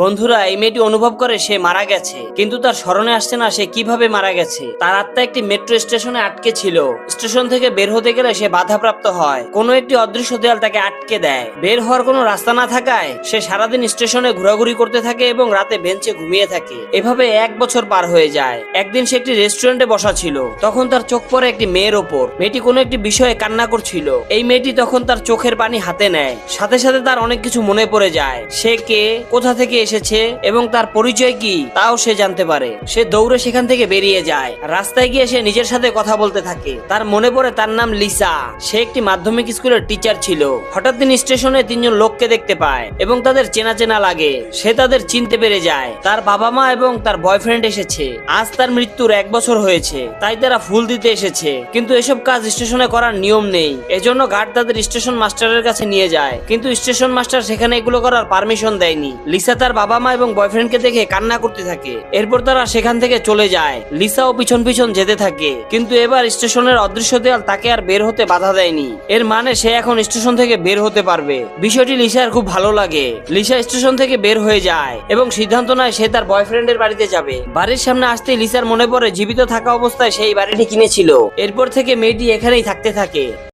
বন্ধুরা, এই মেয়েটি অনুভব করে সে মারা গেছে, কিন্তু তার স্মরণে আসছে না সে কিভাবে মারা গেছে। তার আত্মা একটি মেট্রো স্টেশনে আটকে ছিল। স্টেশন থেকে বের হতে গেলে সে বাধাপ্রাপ্ত হয়। কোনো একটি অদৃশ্য দেয়াল তাকে আটকে দেয়। বের হওয়ার কোনো রাস্তা না থাকায় সে সারাদিন স্টেশনে ঘোরাঘুরি করতে থাকে এবং রাতে বেঞ্চে ঘুমিয়ে থাকে। এভাবে 1 বছর পার হয়ে যায়। একদিন সে একটি রেস্টুরেন্টে বসা ছিল। তখন তার চোখ পড়ে একটি মেয়ের ওপর। মেয়েটি কোনো একটি বিষয়ে কান্না করছিল। এই মেয়েটি তখন তার চোখের পানি হাতে নেয়। সাথে সাথে তার অনেক কিছু মনে পড়ে যায়। সে কে, কোথা থেকে এসেছে এবং তার পরিচয় কি তাও সে জানতে পারে। সে দৌড়ে সেখান থেকে বেরিয়ে যায়। রাস্তায় গিয়ে সে নিজের সাথে কথা বলতে থাকে। তার মনে পড়ে তার নাম লিসা। সে একটি মাধ্যমিক স্কুলের টিচার ছিল। হঠাৎ তিনি স্টেশনে 3জন লোককে দেখতে পায় এবং তাদের চেনা চেনা লাগে। সে তাদের চিনতে পেরে যায়। তার বাবা মা এবং তার বয়ফ্রেন্ড এসেছে। আজ তার মৃত্যুর 1 বছর হয়েছে, তাই তারা ফুল দিতে এসেছে। কিন্তু এসব কাজ স্টেশনে করার নিয়ম নেই। এজন্য গার্ড তাদের স্টেশন মাস্টারের কাছে নিয়ে যায়, কিন্তু স্টেশন মাস্টার সেখানে এগুলো করার পারমিশন দেয়নি। লিসা তার বাবা মা এবং বয়ফ্রেন্ডকে দেখে কান্না করতে থাকে। এরপর তারা সেখান থেকে চলে যায়। লিসাও পিছন পিছন যেতে থাকে, কিন্তু এবার স্টেশনের অদৃশ্য দেয়াল তাকে আর বের হতে বাধা দেয়নি। এর মানে সে এখন স্টেশন থেকে বের হতে পারবে। বিষয়টি লিসার খুব ভালো লাগে। লিসা স্টেশন থেকে বের হয়ে যায় এবং সিদ্ধান্ত নেয় সে তার বয়ফ্রেন্ডের বাড়িতে যাবে। বাড়ির সামনে আসতেই লিসার মনে পড়ে জীবিত থাকা অবস্থায় সেই বাড়িটি কিনেছিল। এরপর থেকে মেয়েটি এখানেই থাকতে থাকে।